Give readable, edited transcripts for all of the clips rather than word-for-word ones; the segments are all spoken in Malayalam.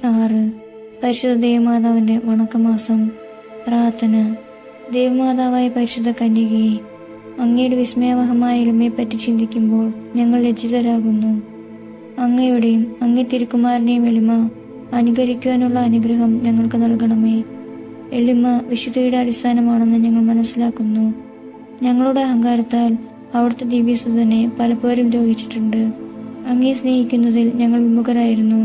6. പരിശുദ്ധ ദേവമാതാവിന്റെ വണക്കമാസം. പ്രാർത്ഥന. ദേവമാതാവായ പരിശുദ്ധ കന്യകയെ, അങ്ങയുടെ വിസ്മയവഹമായ എളിമയെപ്പറ്റി ചിന്തിക്കുമ്പോൾ ഞങ്ങൾ ലജ്ജിതരാകുന്നു. അങ്ങയുടെയും അങ്ങേ തിരുക്കുമാരനെയും എളിമ അനുകരിക്കുവാനുള്ള അനുഗ്രഹം ഞങ്ങൾക്ക് നൽകണമേ. എളിമ വിശുദ്ധിയുടെ അടിസ്ഥാനമാണെന്ന് ഞങ്ങൾ മനസ്സിലാക്കുന്നു. ഞങ്ങളുടെ അഹങ്കാരത്താൽ അവിടുത്തെ ദിവ്യസുതനെ പലപ്പോഴും ദ്രോഹിച്ചിട്ടുണ്ട്. അങ്ങയെ സ്നേഹിക്കുന്നതിൽ ഞങ്ങൾ വിമുഖരായിരുന്നു.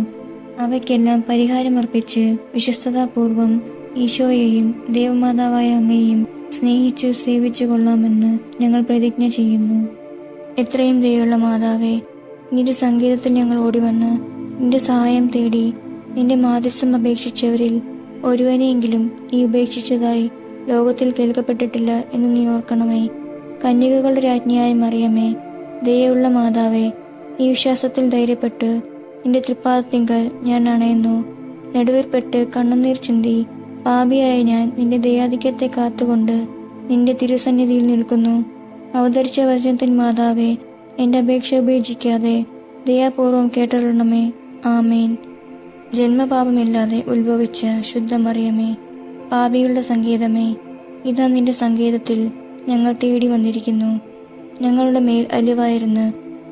അവയ്ക്കെല്ലാം പരിഹാരമർപ്പിച്ച് വിശ്വസ്തതാപൂർവം ഈശോയെയും ദേവമാതാവായ അങ്ങയെയും സ്നേഹിച്ചു സേവിച്ചു കൊള്ളാമെന്ന് ഞങ്ങൾ പ്രതിജ്ഞ ചെയ്യുന്നു. എത്രയും ദയുള്ള മാതാവേ, നിന്റെ സംഗീതത്തിൽ ഞങ്ങൾ ഓടിവന്ന് നിന്റെ സഹായം തേടി നിന്റെ മാധ്യസ്ഥം അപേക്ഷിച്ചവരിൽ ഒരുവനെയെങ്കിലും നീ ഉപേക്ഷിച്ചതായി ലോകത്തിൽ കേൾക്കപ്പെട്ടിട്ടില്ല എന്ന് നീ ഓർക്കണമേ. കന്യകകളുടെ രാജ്ഞിയായ മറിയമേ, ദയുള്ള മാതാവേ, ഈ വിശ്വാസത്തിൽ ധൈര്യപ്പെട്ട് നിന്റെ തൃപ്പാദത്തിങ്കൽ ഞാൻ അണയുന്നു. നെടുവീർപ്പെട്ട് കണ്ണുനീർ ചിന്തി പാപിയായ ഞാൻ നിന്റെ ദയാധിക്യത്തെ കാത്തുകൊണ്ട് നിന്റെ തിരുസന്നിധിയിൽ നിൽക്കുന്നു. അവതരിച്ച വചനത്തിൻ മാതാവേ, എന്റെ അപേക്ഷ ഉപേക്ഷിക്കാതെ ദയാപൂർവം കേട്ടരുളണമേ. ആമേൻ. ജന്മപാപമില്ലാതെ ഉത്ഭവിച്ച ശുദ്ധ മറിയമേ, പാപികളുടെ സങ്കേതമേ, ഇതാ നിന്റെ സങ്കേതത്തിൽ ഞങ്ങൾ തേടി വന്നിരിക്കുന്നു. ഞങ്ങളുടെ മേൽ അലിവായിരുന്ന്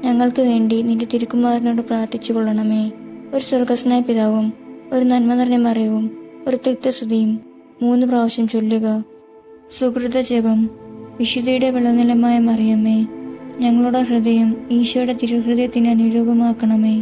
ഞങ്ങൾക്ക് വേണ്ടി നിന്റെ തിരുക്കുമാരനോട് പ്രാർത്ഥിച്ചു കൊള്ളണമേ. ഒരു സ്വർഗസ്നായ പിതാവും ഒരു നന്മ നിറഞ്ഞ മറിയവും ഒരു തൃപ്തസ്തുതിയും 3 പ്രാവശ്യം ചൊല്ലുക. സുഹൃത ജപം. വിശുദ്ധിയുടെ വിളനിലമായ മറിയമ്മേ, ഞങ്ങളുടെ ഹൃദയം ഈശോയുടെ തിരുഹൃദയത്തിന് അനുരൂപമാക്കണമേ.